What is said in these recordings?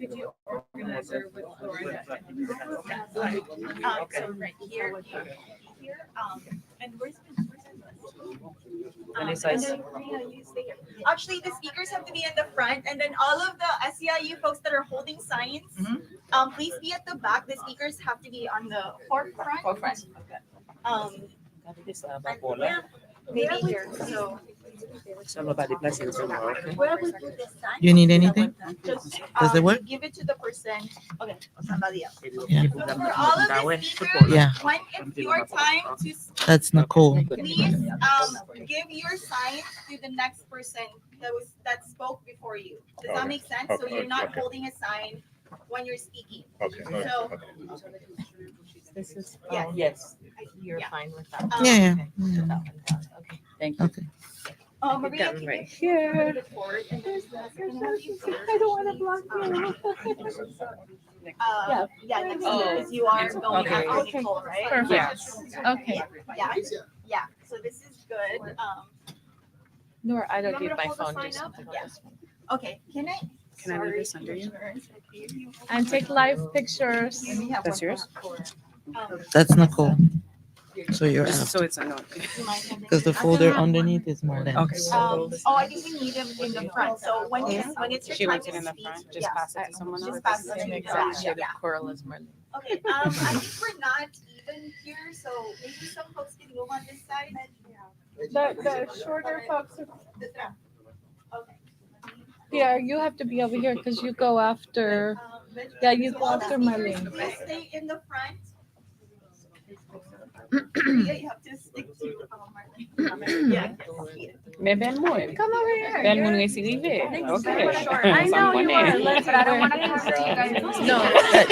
refugee organizer with Florida. So right here, and and then you stay here. Actually, the speakers have to be in the front, and then all of the SEIU folks that are holding signs, please be at the back. The speakers have to be on the forefront. Um, and maybe here. So where we put the sign? You need anything? Just Does it work? give it to the person. Okay, somebody else. Yeah. So for all of the speakers, Yeah. when it's your time to That's Nicole. please give your sign to the next person that spoke before you. Does that make sense? So you're not holding a sign when you're speaking. Okay. So This is, yes. you're Yeah. fine with that. Yeah. Okay. That one down. Okay, thank you. Okay. Maria, Done can right you here. put it forward and then I don't want to block you. Yeah, next to you, because you are going Okay. after Nicole, right? Perfect. Yes. Okay. Yeah. So this is good. Nor I You don't want me need to my hold the phone. sign Do up? something on Yeah. this one. Okay, can I? Can I leave this under you? And take live pictures. That's yours? That's Nicole. So you're Just out. so it's unknown. Because the folder underneath is Marlene. Okay. I think we need them in the front. So when it's your She time wants it to in the speak, front. Just yeah. pass it to someone else. Just pass it to Same me. exact shade Yeah. of coral as Marlene. Okay, I think we're not even here, so maybe some folks can move on this side. The shorter folks, Okay. yeah, you have to be over here because you go after, yeah, you go after Marlene. Please stay in the front. Yeah, you have to stick to Marlene. Yeah. Me ven mo eh. Come over here. Ven mo nga si Vive. Okay. I know you are, Sampo let's, na but I don't want to cover you guys. No.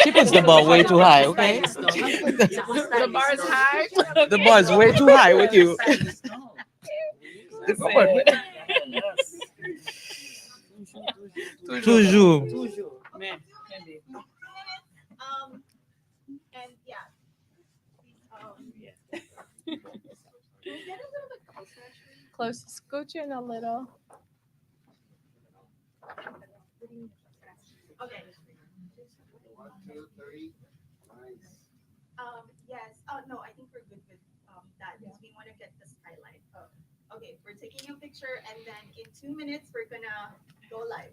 She puts the bar way too high, okay? The bar is high. The bar is way too high with you. Come on. Toujours. And yeah. Can we get a little bit closer, actually? Close, scooch in a little. Okay. Yes. Oh no, I think we're good with that. Because we want to get this highlight. Okay, we're taking a picture, and then in 2 minutes we're gonna go live.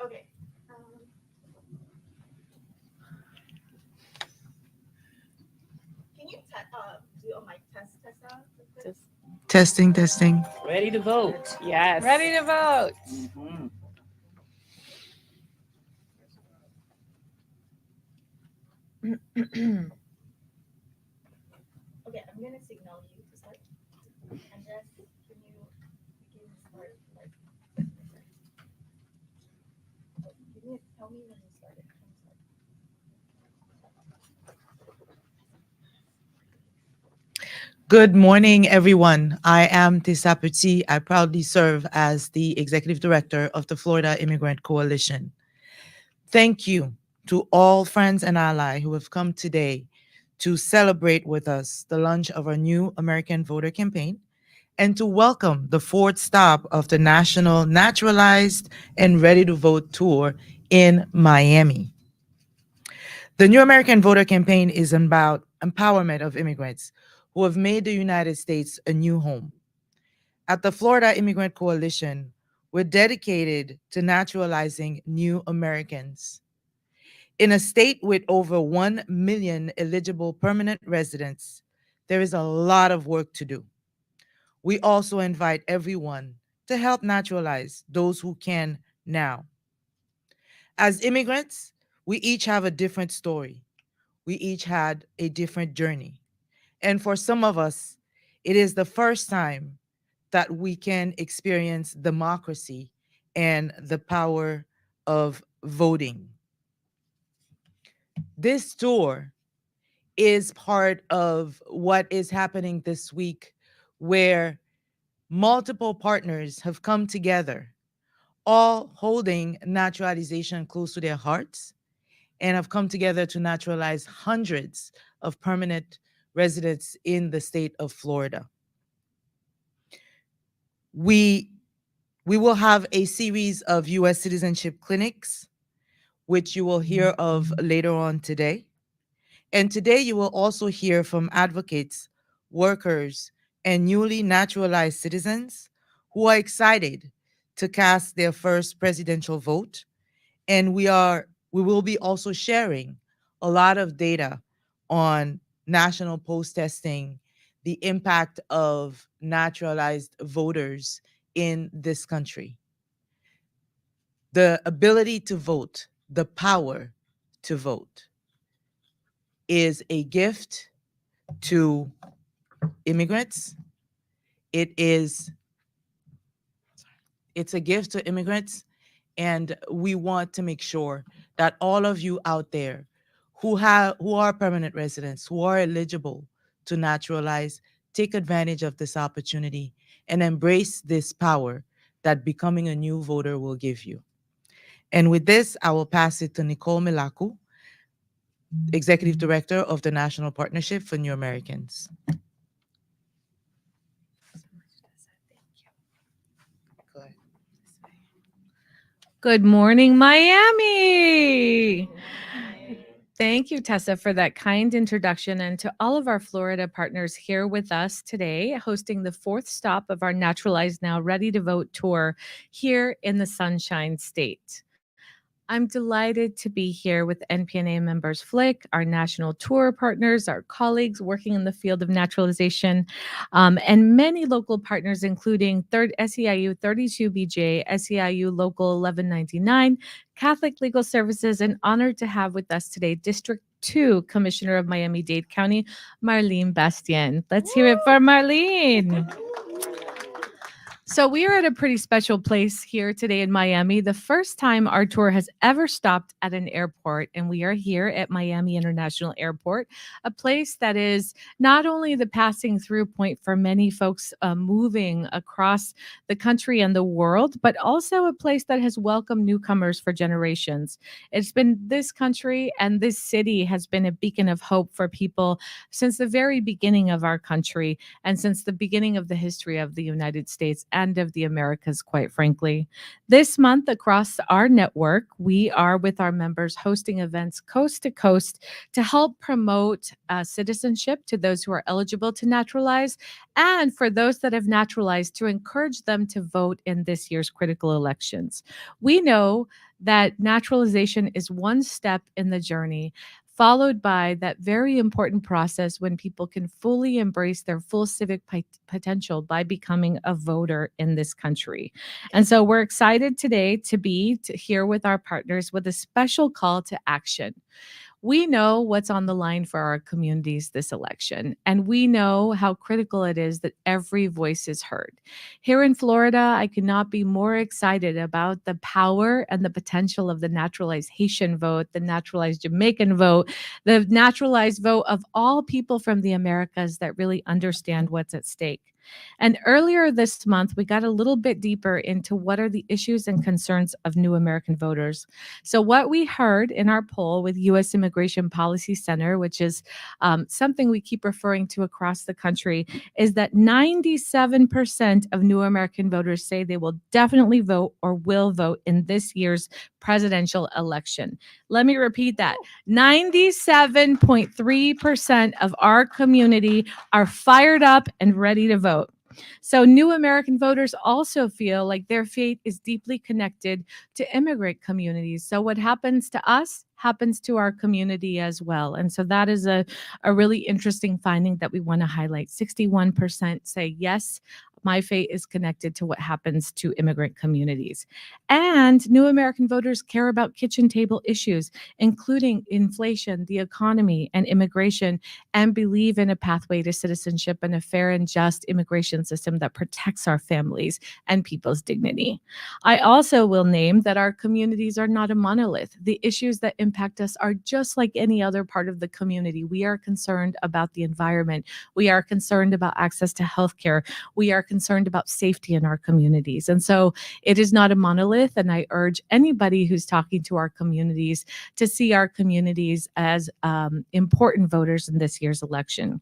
Okay. Can you do a mic test out? Testing. Ready to vote. Yes. Ready to vote. Okay, I'm gonna signal you to start. And then can you start like tell me when you started. Good morning, everyone. I am Tessa Petit. I proudly serve as the Executive Director of the Florida Immigrant Coalition. Thank you to all friends and allies who have come today to celebrate with us the launch of our new American Voter Campaign and to welcome the fourth stop of the national Naturalized and Ready to Vote tour in Miami. The new American Voter Campaign is about empowerment of immigrants who have made the United States a new home. At the Florida Immigrant Coalition, we're dedicated to naturalizing new Americans. In a state with over 1 million eligible permanent residents, there is a lot of work to do. We also invite everyone to help naturalize those who can now. As immigrants, we each have a different story. We each had a different journey. And for some of us, it is the first time that we can experience democracy and the power of voting. This tour is part of what is happening this week, where multiple partners have come together, all holding naturalization close to their hearts, and have come together to naturalize hundreds of permanent residents in the state of Florida. We We will have a series of U.S. citizenship clinics, which you will hear of later on today. And today you will also hear from advocates, workers, and newly naturalized citizens who are excited to cast their first presidential vote. And we will be also sharing a lot of data on national post testing, the impact of naturalized voters in this country. The ability to vote, the power to vote, is a gift to immigrants. It's a gift to immigrants, and we want to make sure that all of you out there who are permanent residents, who are eligible to naturalize, take advantage of this opportunity and embrace this power that becoming a new voter will give you. And with this, I will pass it to Nicole Milaku, Executive Director of the National Partnership for New Americans. Go ahead. Good morning, Miami. Thank you, Tessa, for that kind introduction, and to all of our Florida partners here with us today, hosting the fourth stop of our Naturalized Now Ready to Vote tour here in the Sunshine State. I'm delighted to be here with NPNA members Flick, our national tour partners, our colleagues working in the field of naturalization, and many local partners, including SEIU 32BJ, SEIU Local 1199, Catholic Legal Services, and honored to have with us today District 2 Commissioner of Miami-Dade County, Marlene Bastien. Let's hear it for Marlene. So we are at a pretty special place here today in Miami. The first time our tour has ever stopped at an airport, and we are here at Miami International Airport, a place that is not only the passing through point for many folks moving across the country and the world, but also a place that has welcomed newcomers for generations. It's been this country and this city has been a beacon of hope for people since the very beginning of our country and since the beginning of the history of the United States and of the Americas, quite frankly. This month, across our network, we are with our members hosting events coast to coast to help promote citizenship to those who are eligible to naturalize, and for those that have naturalized, to encourage them to vote in this year's critical elections. We know that naturalization is one step in the journey, followed by that very important process when people can fully embrace their full civic potential by becoming a voter in this country. And so we're excited today to be here with our partners with a special call to action. We know what's on the line for our communities this election, and we know how critical it is that every voice is heard. Here in Florida, I could not be more excited about the power and the potential of the naturalized Haitian vote, the naturalized Jamaican vote, the naturalized vote of all people from the Americas that really understand what's at stake. And earlier this month, we got a little bit deeper into what are the issues and concerns of new American voters. So what we heard in our poll with U.S. Immigration Policy Center, which is something we keep referring to across the country, is that 97% of new American voters say they will definitely vote or will vote in this year's presidential election. Let me repeat that. 97.3% of our community are fired up and ready to vote. So new American voters also feel like their fate is deeply connected to immigrant communities. So what happens to us happens to our community as well. And so that is a really interesting finding that we want to highlight. 61% say, yes, my fate is connected to what happens to immigrant communities. And new American voters care about kitchen table issues, including inflation, the economy, and immigration, and believe in a pathway to citizenship and a fair and just immigration system that protects our families and people's dignity. I also will name that our communities are not a monolith. The issues that impact us are just like any other part of the community. We are concerned about the environment. We are concerned about access to healthcare. We are concerned about safety in our communities. And so it is not a monolith. And I urge anybody who's talking to our communities to see our communities as important voters in this year's election.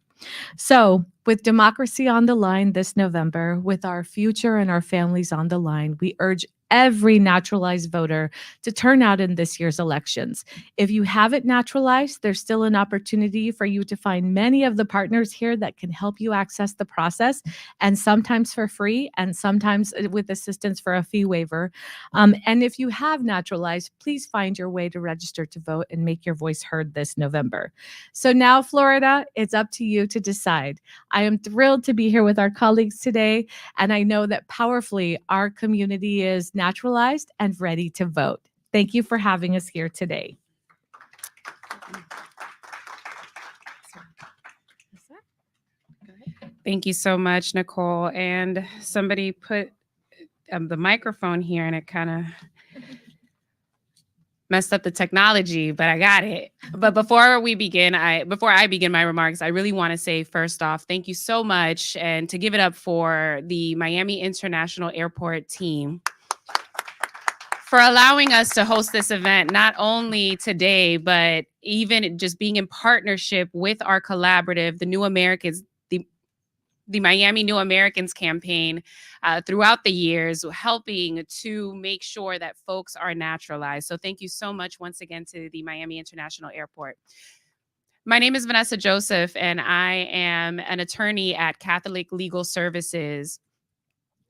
So, with democracy on the line this November, with our future and our families on the line, we urge every naturalized voter to turn out in this year's elections. If you haven't naturalized, there's still an opportunity for you to find many of the partners here that can help you access the process, and sometimes for free and sometimes with assistance for a fee waiver. And if you have naturalized, please find your way to register to vote and make your voice heard this November. So now, Florida, it's up to you to decide. I am thrilled to be here with our colleagues today, and I know that powerfully our community is naturalized and ready to vote. Thank you for having us here today. Thank you so much, Nicole. And somebody put the microphone here and it kind of messed up the technology, but I got it. But before I begin my remarks, I really want to say, first off, thank you so much, and to give it up for the Miami International Airport team for allowing us to host this event, not only today, but even just being in partnership with our collaborative, the New Americans, the Miami New Americans campaign throughout the years, helping to make sure that folks are naturalized. So thank you so much once again to the Miami International Airport. My name is Vanessa Joseph, and I am an attorney at Catholic Legal Services,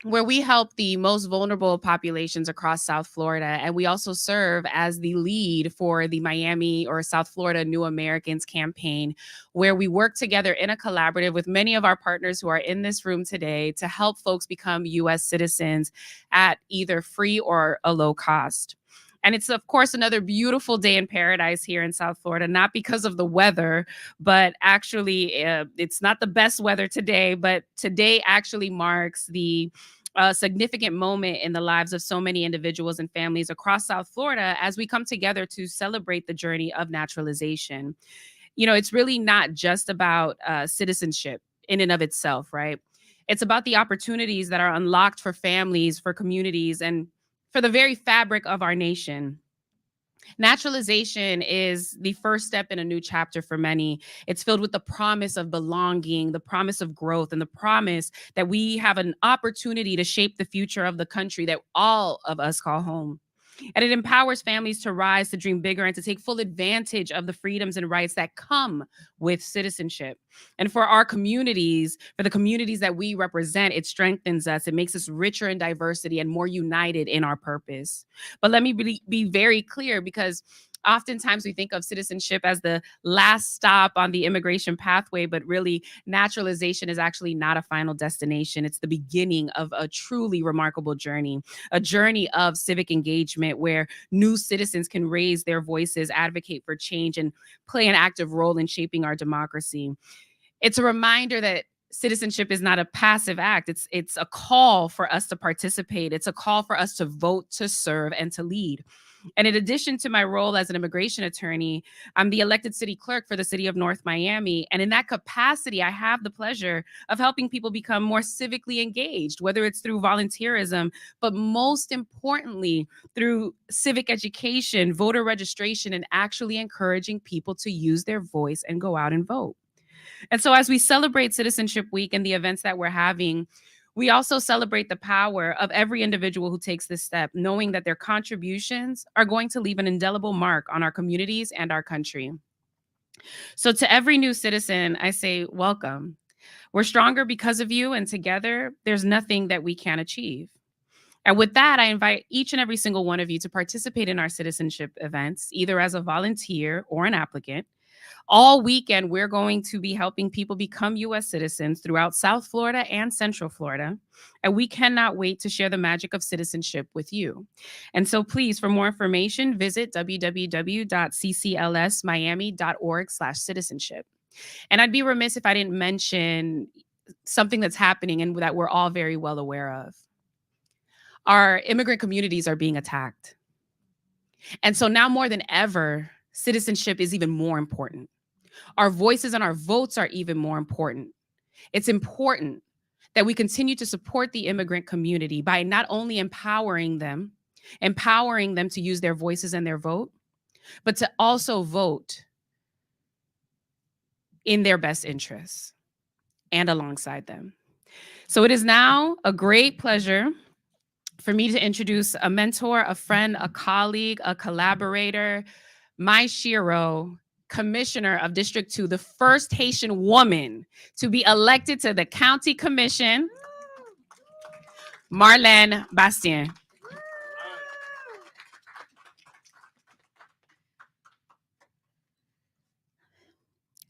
where we help the most vulnerable populations across South Florida. And we also serve as the lead for the Miami or South Florida New Americans campaign, where we work together in a collaborative with many of our partners who are in this room today to help folks become U.S. citizens at either free or a low cost. And it's, of course, another beautiful day in paradise here in South Florida, not because of the weather, but actually it's not the best weather today, but today actually marks the significant moment in the lives of so many individuals and families across South Florida as we come together to celebrate the journey of naturalization. You know, it's really not just about citizenship in and of itself, right? It's about the opportunities that are unlocked for families, for communities, and for the very fabric of our nation. Naturalization is the first step in a new chapter for many. It's filled with the promise of belonging, the promise of growth, and the promise that we have an opportunity to shape the future of the country that all of us call home. And it empowers families to rise, to dream bigger, and to take full advantage of the freedoms and rights that come with citizenship. And for our communities, for the communities that we represent, it strengthens us. It makes us richer in diversity and more united in our purpose. But let me be very clear, because oftentimes we think of citizenship as the last stop on the immigration pathway, but really naturalization is actually not a final destination. It's the beginning of a truly remarkable journey, a journey of civic engagement where new citizens can raise their voices, advocate for change, and play an active role in shaping our democracy. It's a reminder that citizenship is not a passive act. It's a call for us to participate. It's a call for us to vote, to serve, and to lead. And in addition to my role as an immigration attorney, I'm the elected city clerk for the city of North Miami. And in that capacity, I have the pleasure of helping people become more civically engaged, whether it's through volunteerism, but most importantly, through civic education, voter registration, and actually encouraging people to use their voice and go out and vote. And so as we celebrate Citizenship Week and the events that we're having, we also celebrate the power of every individual who takes this step, knowing that their contributions are going to leave an indelible mark on our communities and our country. So to every new citizen, I say, welcome. We're stronger because of you, and together, there's nothing that we can't achieve. And with that, I invite each and every single one of you to participate in our citizenship events, either as a volunteer or an applicant. All weekend, we're going to be helping people become U.S. citizens throughout South Florida and Central Florida. And we cannot wait to share the magic of citizenship with you. And so please, for more information, visit www.cclsmiami.org/citizenship. And I'd be remiss if I didn't mention something that's happening and that we're all very well aware of. Our immigrant communities are being attacked. And so now more than ever, citizenship is even more important. Our voices and our votes are even more important. It's important that we continue to support the immigrant community by not only empowering them to use their voices and their vote, but to also vote in their best interests and alongside them. So it is now a great pleasure for me to introduce a mentor, a friend, a colleague, a collaborator, my Shiro, Commissioner of District 2, the first Haitian woman to be elected to the County Commission, Marlène Bastien.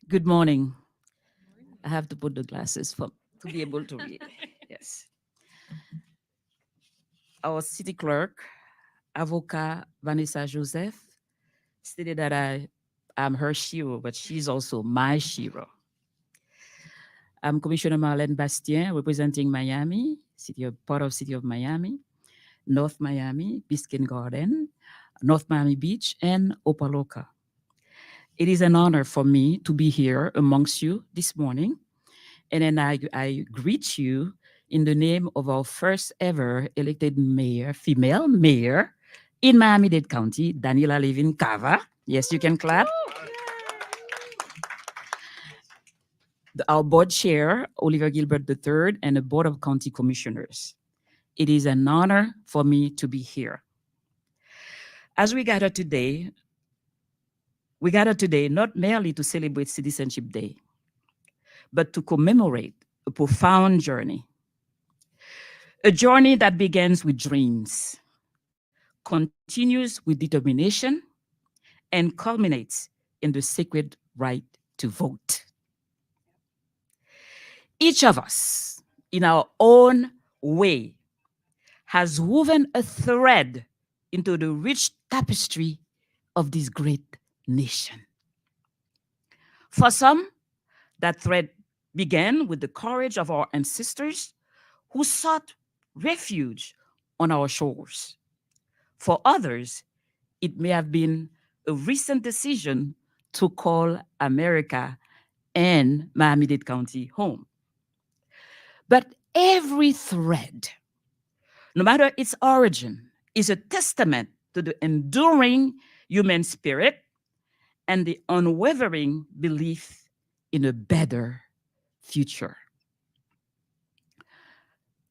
Good morning. I have to put the glasses for to be able to read. Yes. Our city clerk, avocat Vanessa Joseph, stated that I am her Shiro, but she's also my Shiro. I'm Commissioner Marlène Bastien, representing Miami, part of City of Miami, North Miami, Biscayne Garden, North Miami Beach, and Opaloka. It is an honor for me to be here amongst you this morning. And then I greet you in the name of our first ever elected mayor, female mayor in Miami-Dade County, Daniela Levin Cava. Yes, you can clap. Our board chair, Oliver Gilbert III, and the board of county commissioners. It is an honor for me to be here. As we gather today not merely to celebrate Citizenship Day, but to commemorate a profound journey. A journey that begins with dreams, continues with determination, and culminates in the sacred right to vote. Each of us, in our own way, has woven a thread into the rich tapestry of this great nation. For some, that thread began with the courage of our ancestors who sought refuge on our shores. For others, it may have been a recent decision to call America and Miami-Dade County home. But every thread, no matter its origin, is a testament to the enduring human spirit and the unwavering belief in a better future.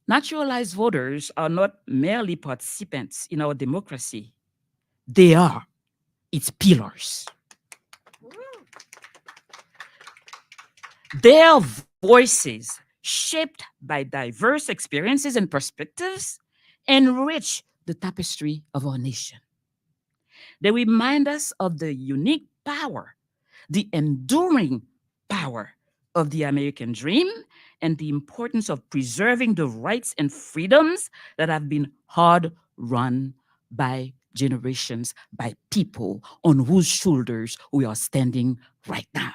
Naturalized voters are not merely participants in our democracy, they are its pillars. Their voices, shaped by diverse experiences and perspectives, enrich the tapestry of our nation. They remind us of the unique power, the enduring power of the American dream, and the importance of preserving the rights and freedoms that have been hard won by generations, by people on whose shoulders we are standing right now.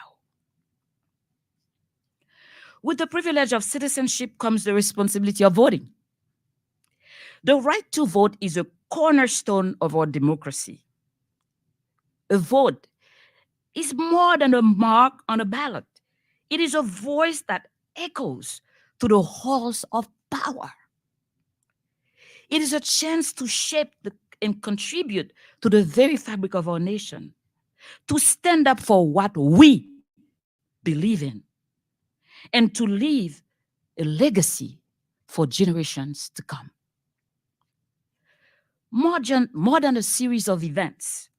With the privilege of citizenship comes the responsibility of voting. The right to vote is a cornerstone of our democracy. A vote is more than a mark on a ballot. It is a voice that echoes to the halls of power. It is a chance to shape and contribute to the very fabric of our nation, to stand up for what we believe in, and to leave a legacy for generations to come. More than a series of events,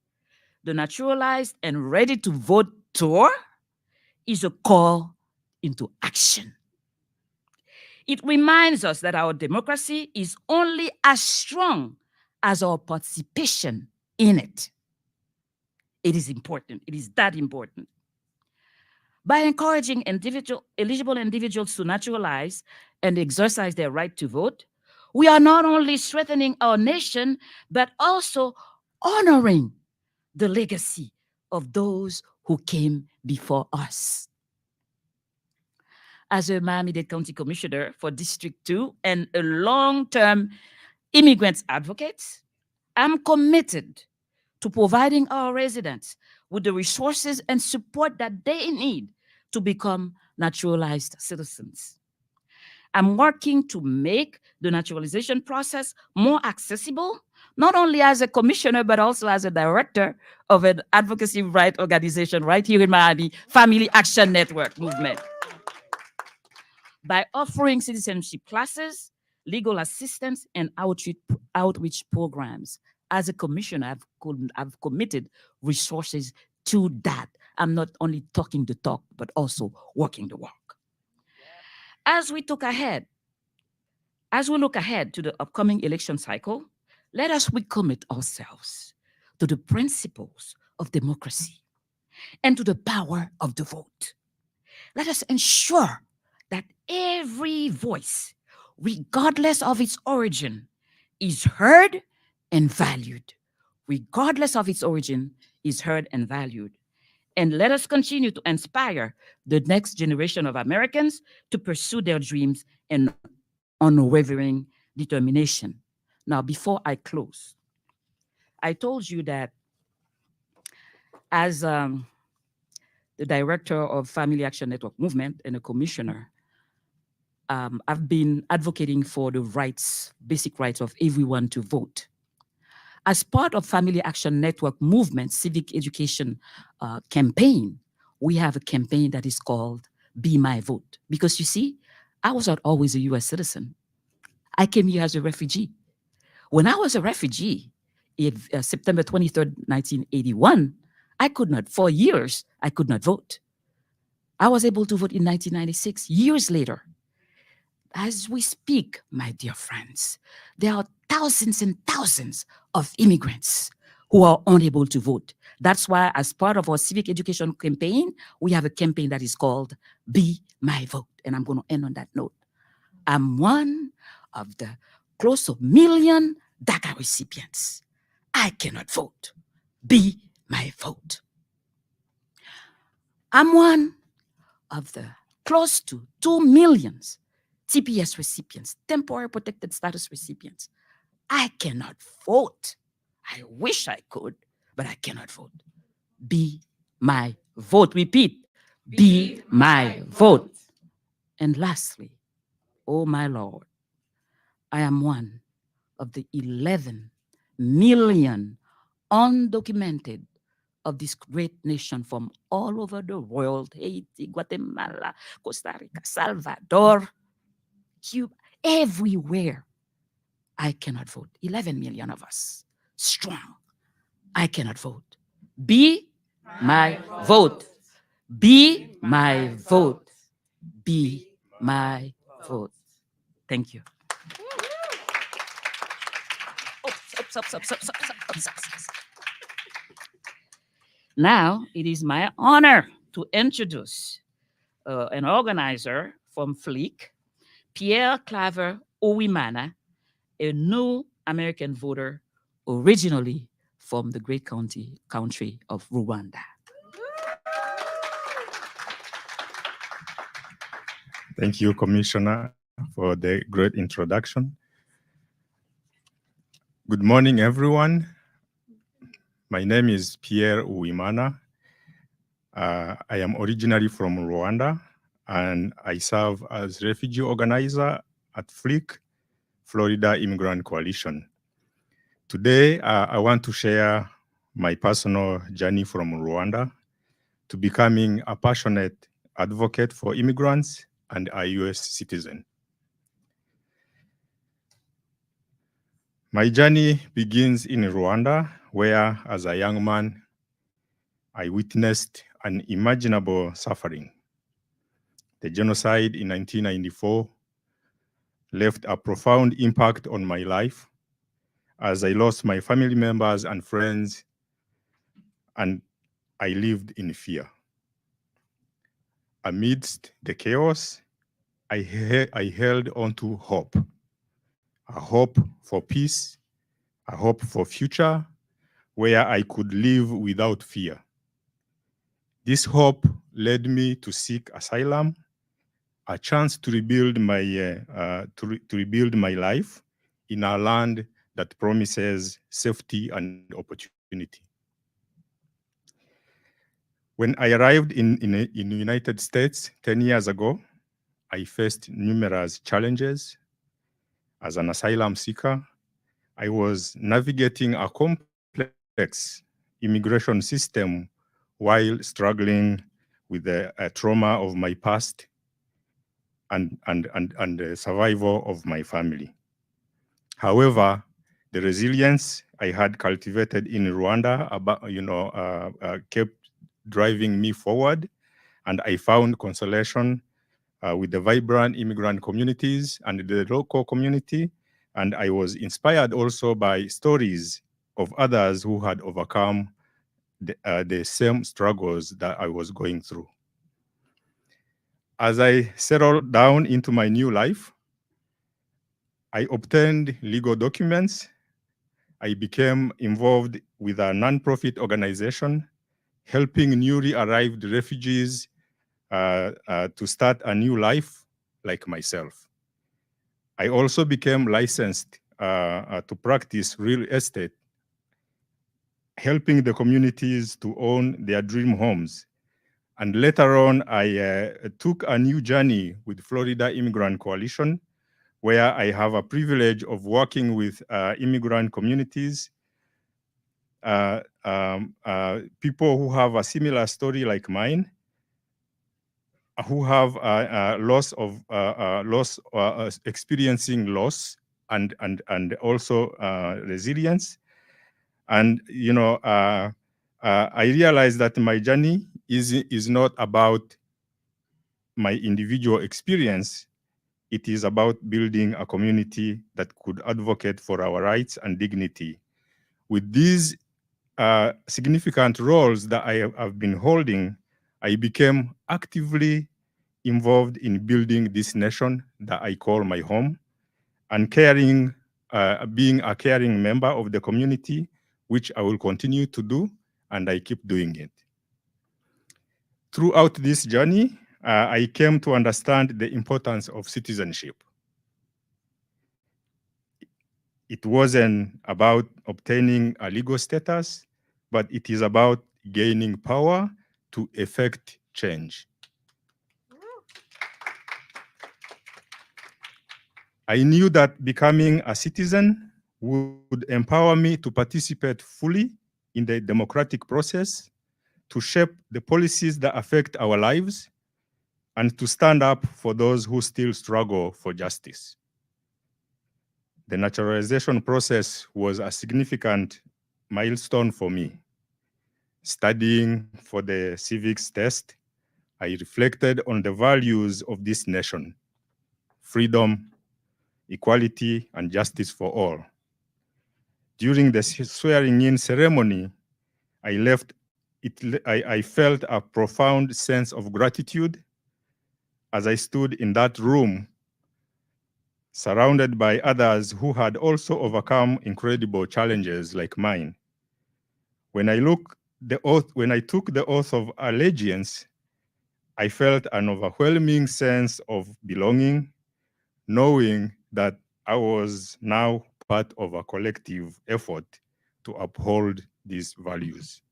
the Naturalized and Ready to Vote tour is a call into action. It reminds us that our democracy is only as strong as our participation in it. It is important. It is that important. By encouraging eligible individuals to naturalize and exercise their right to vote, we are not only strengthening our nation, but also honoring the legacy of those who came before us. As a Miami-Dade County Commissioner for District 2 and a long-term immigrants advocate, I'm committed to providing our residents with the resources and support that they need to become naturalized citizens. I'm working to make the naturalization process more accessible, not only as a commissioner, but also as a director of an advocacy right organization right here in Miami, Family Action Network movement. By offering citizenship classes, legal assistance, and outreach programs. As a commissioner, I've committed resources to that. I'm not only talking the talk, but also walking the walk. As we look ahead, to the upcoming election cycle, let us recommit ourselves to the principles of democracy and to the power of the vote. Let us ensure that every voice, regardless of its origin, is heard and valued. Regardless of its origin, is heard and valued. And let us continue to inspire the next generation of Americans to pursue their dreams and unwavering determination. Now, before I close, I told you that as the director of Family Action Network Movement and a commissioner, I've been advocating for the rights, basic rights of everyone to vote. As part of Family Action Network Movement civic education campaign, we have a campaign that is called Be My Vote. Because you see, I was not always a US citizen. I came here as a refugee. When I was a refugee, in September 23rd, 1981, I could not, for years, I could not vote. I was able to vote in 1996, years later. As we speak, my dear friends, there are thousands and thousands of immigrants who are unable to vote. That's why, as part of our civic education campaign, we have a campaign that is called Be My Vote. And I'm going to end on that note. I'm one of the close to 1 million DACA recipients. I cannot vote. Be my vote. I'm one of the close to 2 million TPS recipients, temporary protected status recipients. I cannot vote. I wish I could, but I cannot vote. Be my vote. Repeat, be my vote. And lastly, oh my Lord, I am one of the 11 million undocumented of this great nation from all over the world, Haiti, Guatemala, Costa Rica, Salvador, Cuba, everywhere. I cannot vote. 11 million of us, strong. I cannot vote. Be my vote. Be my vote. Be my vote. Thank you. Now, it is my honor to introduce an organizer from FLEEC, Pierre Claver Ouimana, a new American voter originally from the great country of Rwanda. Thank you, Commissioner, for the great introduction. Good morning, everyone. My name is Pierre Ouimana. I am originally from Rwanda, and I serve as refugee organizer at FLEEC, Florida Immigrant Coalition. Today, I want to share my personal journey from Rwanda to becoming a passionate advocate for immigrants and a US citizen. My journey begins in Rwanda, where as a young man, I witnessed unimaginable suffering. The genocide in 1994 left a profound impact on my life as I lost my family members and friends, and I lived in fear. Amidst the chaos, I held on to hope, a hope for peace, a hope for future where I could live without fear. This hope led me to seek asylum, a chance to rebuild my life in a land that promises safety and opportunity. When I arrived in the United States 10 years ago, I faced numerous challenges. As an asylum seeker, I was navigating a complex immigration system while struggling with the trauma of my past and the survival of my family. However, the resilience I had cultivated in Rwanda kept driving me forward, and I found consolation with the vibrant immigrant communities and the local community. And I was inspired also by stories of others who had overcome the same struggles that I was going through. As I settled down into my new life, I obtained legal documents. I became involved with a nonprofit organization helping newly arrived refugees to start a new life like myself. I also became licensed to practice real estate, helping the communities to own their dream homes. And later on, I took a new journey with Florida Immigrant Coalition, where I have a privilege of working with immigrant communities, people who have a similar story like mine, who have experiencing loss and also resilience. And I realized that my journey is not about my individual experience. It is about building a community that could advocate for our rights and dignity. With these significant roles that I have been holding, I became actively involved in building this nation that I call my home, and being a caring member of the community, which I will continue to do, and I keep doing it. Throughout this journey, I came to understand the importance of citizenship. It wasn't about obtaining a legal status, but it is about gaining power to effect change. I knew that becoming a citizen would empower me to participate fully in the democratic process, to shape the policies that affect our lives, and to stand up for those who still struggle for justice. The naturalization process was a significant milestone for me. Studying for the civics test, I reflected on the values of this nation: freedom, equality, and justice for all. During the swearing-in ceremony, I felt a profound sense of gratitude as I stood in that room, surrounded by others who had also overcome incredible challenges like mine. When I took the oath of allegiance, I felt an overwhelming sense of belonging, knowing that I was now part of a collective effort to uphold these values.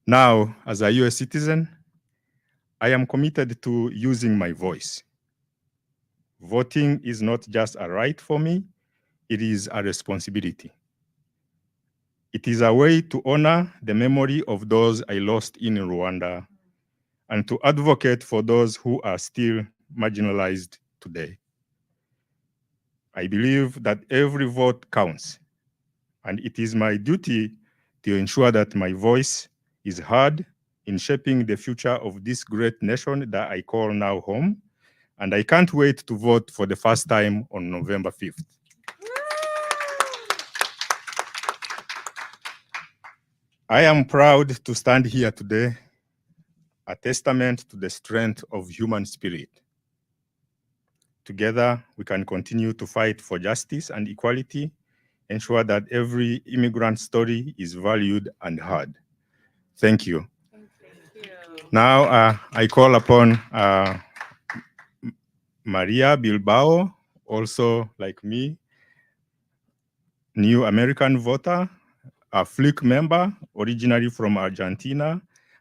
Now, as a US citizen, I am committed to using my voice. Voting is not just a right for me, it is a responsibility. It is a way to honor the memory of those I lost in Rwanda and to advocate for those who are still marginalized today. I believe that every vote counts, and it is my duty to ensure that my voice is heard in shaping the future of this great nation that I call now home. And I can't wait to vote for the first time on November 5th. I am proud to stand here today, a testament to the strength of human spirit. Together, we can continue to fight for justice and equality, ensure that every immigrant story is valued and heard. Thank you. Now, I call upon Maria Bilbao, also like me, new American voter, a FLIC member, originally from Argentina,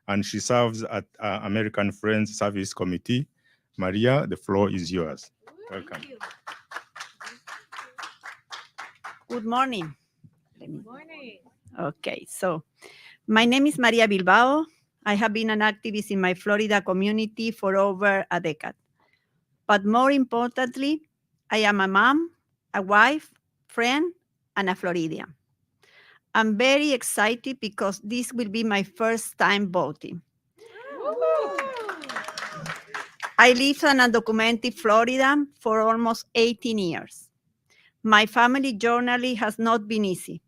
and she serves at American Friends Service Committee. Maria, the floor is yours. Welcome. Good morning. Okay, so my name is Maria Bilbao. I have been an activist in my Florida community for over a decade. But more importantly, I am a mom, a wife, friend, and a Floridian. I'm very excited because this will be my first time voting. I lived in undocumented Florida for almost 18 years. My family journey has not been easy.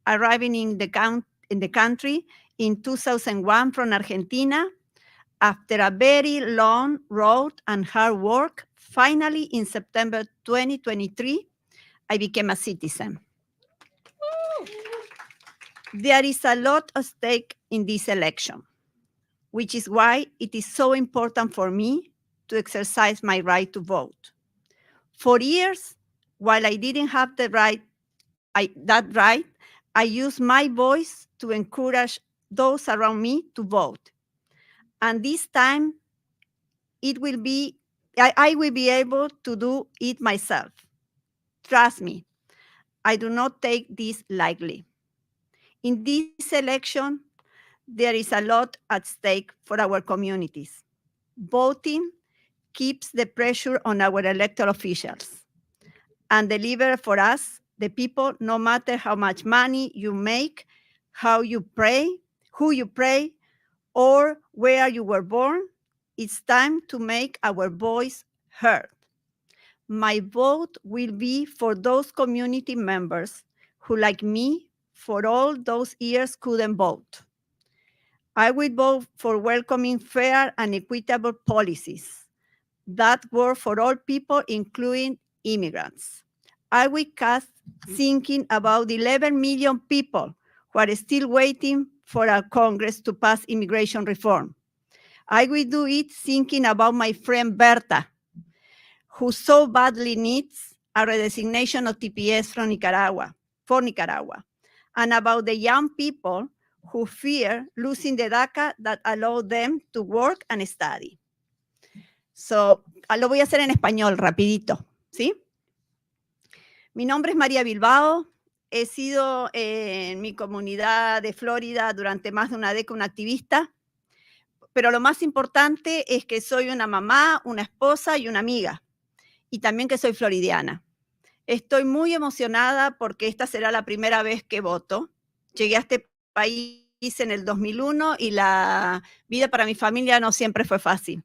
Arriving in the country in 2001 from Argentina, after a very long road and hard work, finally in September 2023, I became a citizen. There is a lot at stake in this election, which is why it is so important for me to exercise my right to vote. For years, while I didn't have that right, I used my voice to encourage those around me to vote. And this time, I will be able to do it myself. Trust me, I do not take this lightly. In this election, there is a lot at stake for our communities. Voting keeps the pressure on our elected officials and deliver for us, the people, no matter how much money you make, how you pray, who you pray, or where you were born. It's time to make our voice heard. My vote will be for those community members who, like me, for all those years couldn't vote. I will vote for welcoming fair and equitable policies that work for all people, including immigrants. I will cast thinking about the 11 million people who are still waiting for our Congress to pass immigration reform. I will do it thinking about my friend Berta, who so badly needs a redesignation of TPS for Nicaragua, and about the young people who fear losing the DACA that allowed them to work and study. So, lo voy a hacer en español, rapidito, ¿sí? Mi nombre es María Bilbao. He sido en mi comunidad de Florida durante más de una década una activista, pero lo más importante es que soy una mamá, una esposa y una amiga, y también que soy floridiana. Estoy muy emocionada porque esta será la primera vez que voto. Llegué a este país en el 2001 y la vida para mi familia no siempre fue fácil.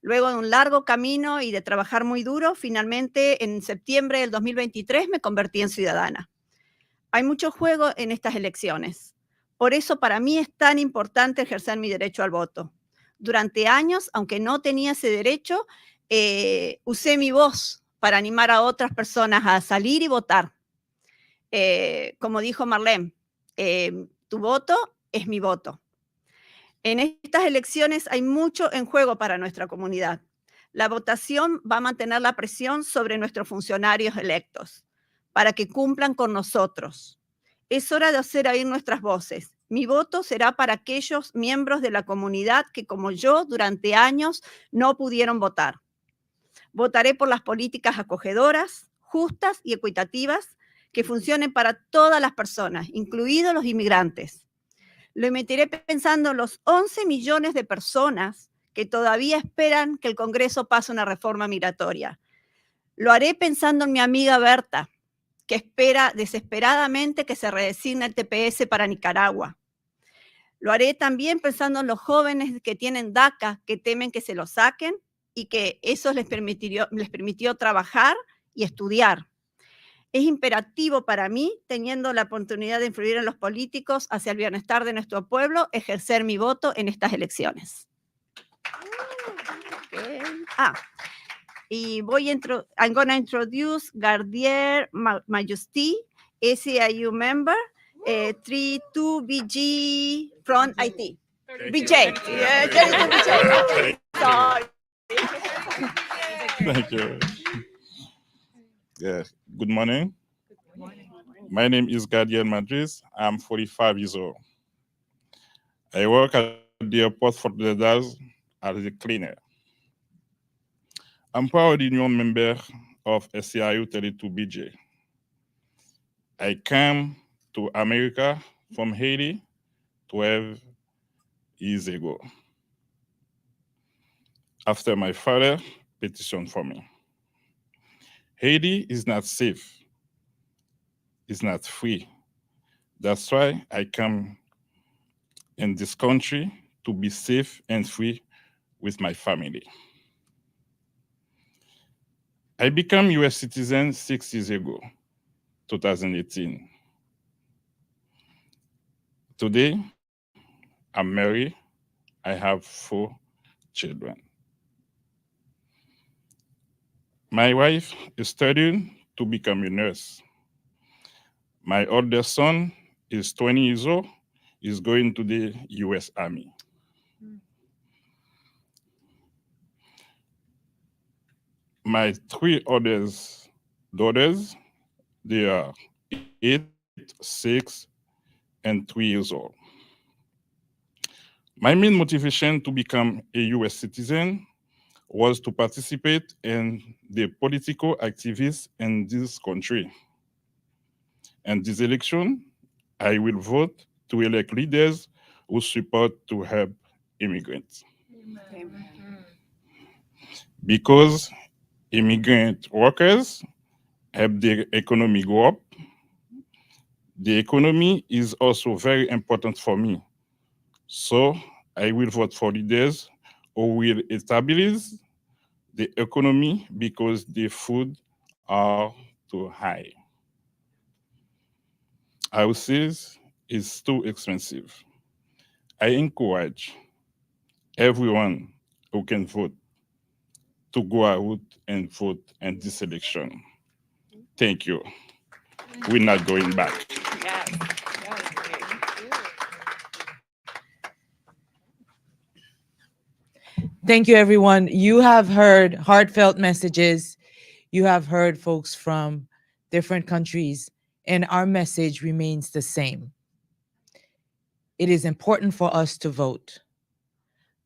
Luego de un largo camino y de trabajar muy duro, finalmente en septiembre del 2023 me convertí en ciudadana. Hay mucho juego en estas elecciones. Por eso para mí es tan importante ejercer mi derecho al voto. Durante años, aunque no tenía ese derecho, usé mi voz para animar a otras personas a salir y votar. Como dijo Marlene, tu voto es mi voto. En estas elecciones hay mucho en juego para nuestra comunidad. La votación va a mantener la presión sobre nuestros funcionarios electos para que cumplan con nosotros. Es hora de hacer oír nuestras voces. Mi voto será para aquellos miembros de la comunidad que, como yo, durante años no pudieron votar. Votaré por las políticas acogedoras, justas y equitativas que funcionen para todas las personas, incluidos los inmigrantes. Lo emitiré pensando en los 11 millones de personas que todavía esperan que el Congreso pase una reforma migratoria. Lo haré pensando en mi amiga Berta, que espera desesperadamente que se redesigne el TPS para Nicaragua. Lo haré también pensando en los jóvenes que tienen DACA, que temen que se lo saquen y que eso les permitió trabajar y estudiar. Es imperativo para mí, teniendo la oportunidad de influir en los políticos hacia el bienestar de nuestro pueblo, ejercer mi voto en estas elecciones. Y I'm going to introduce Gardier Majusti, ACIU member, 32BG from IT. BJ. Yeah, 32BJ. Sorry. Thank you. Yeah. Good morning. My name is Gadiel Madrid. I'm 45 years old. I work at the airport for the Dallas as a cleaner. I'm proud union member of SCIU 32BJ. I came to America from Haiti 12 years ago after my father petitioned for me. Haiti is not safe, it's not free. That's why I come in this country to be safe and free with my family. I became US citizen 6 years ago, 2018. Today, I'm married. I have 4 children. My wife is studying to become a nurse. My oldest son is 20 years old. He's going to the US Army. My 3 oldest daughters, they are 8, 6, and 3 years old. My main motivation to become a US citizen was to participate in the political activities in this country. In this election, I will vote to elect leaders who support to help immigrants. Because immigrant workers help the economy go up, the economy is also very important for me. So I will vote for leaders who will establish the economy because the food are too high. Houses is too expensive. I encourage everyone who can vote to go out and vote in this election. Thank you. We're not going back. Thank you, everyone. You have heard heartfelt messages. You have heard folks from different countries, and our message remains the same. It is important for us to vote.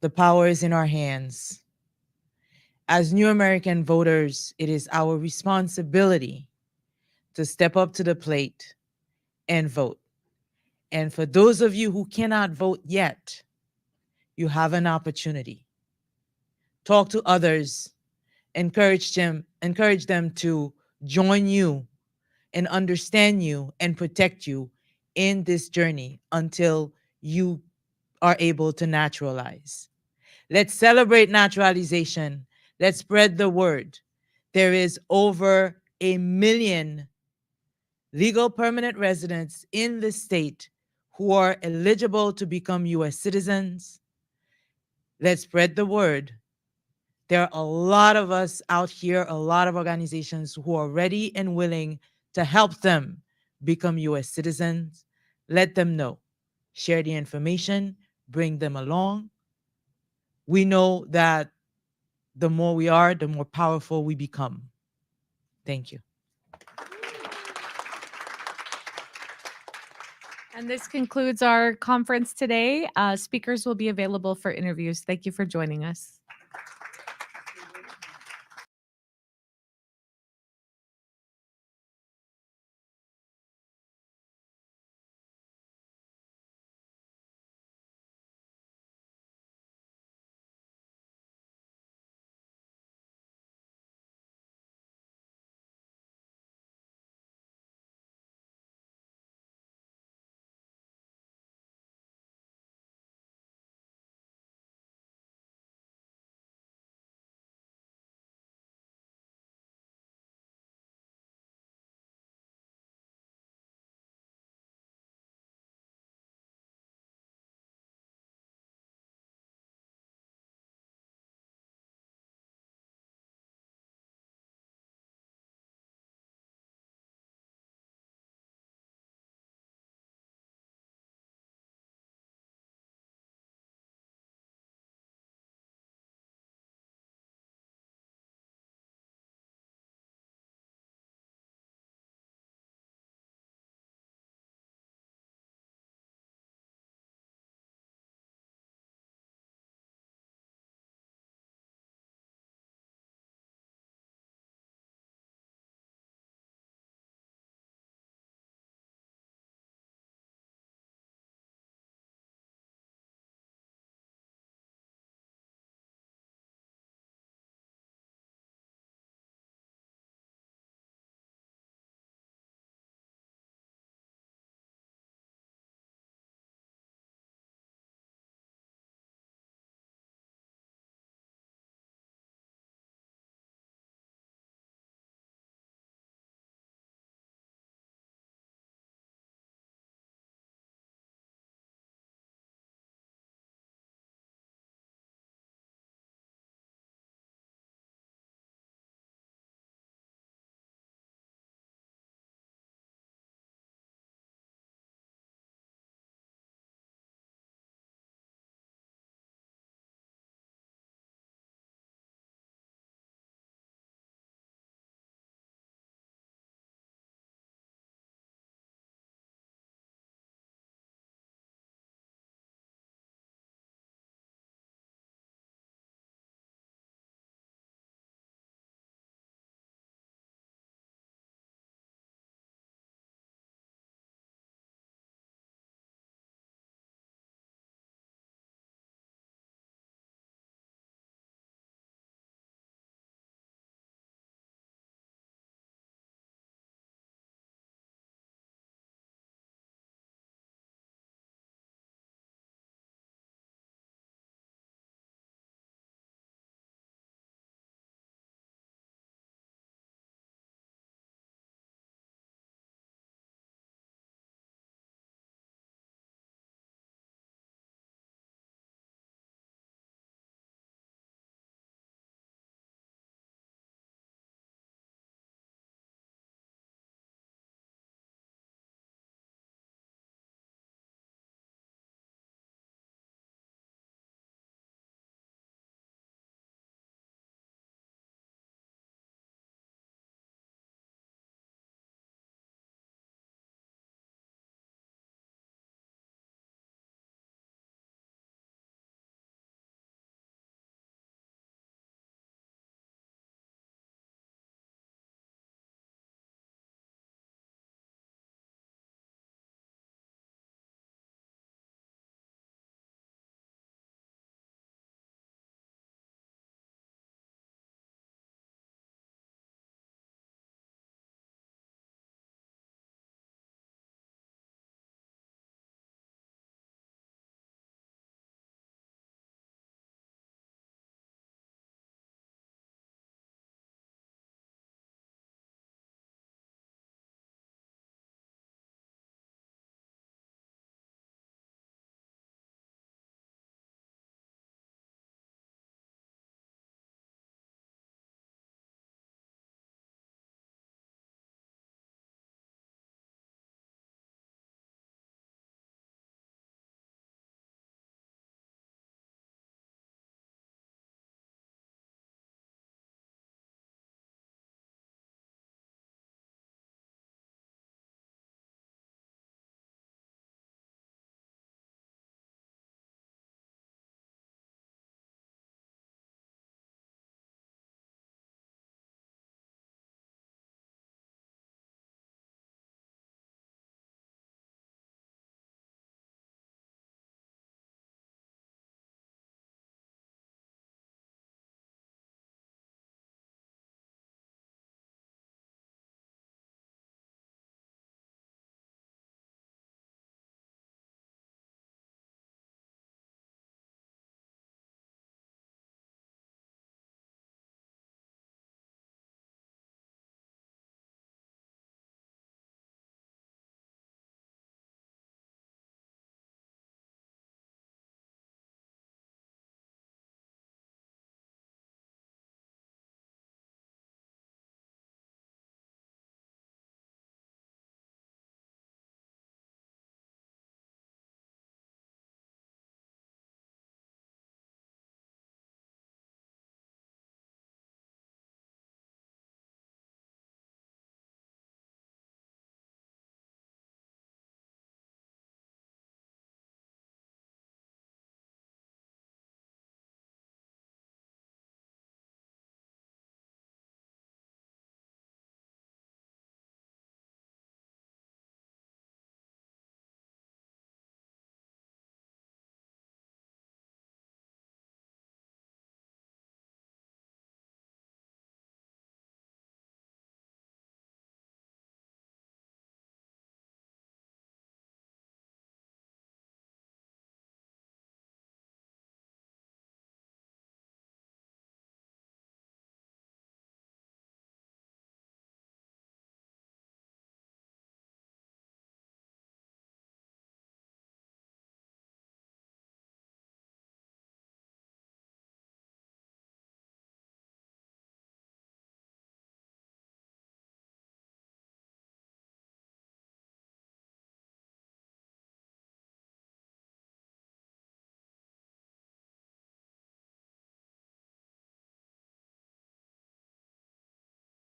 The power is in our hands. As new American voters, it is our responsibility to step up to the plate and vote. And for those of you who cannot vote yet, you have an opportunity. Talk to others, encourage them to join you and understand you and protect you in this journey until you are able to naturalize. Let's celebrate naturalization. Let's spread the word. There is over 1 million legal permanent residents in the state who are eligible to become US citizens. Let's spread the word. There are a lot of us out here, a lot of organizations who are ready and willing to help them become US citizens. Let them know. Share the information, bring them along. We know that the more we are, the more powerful we become. Thank you. And this concludes our conference today. Speakers will be available for interviews. Thank you for joining us.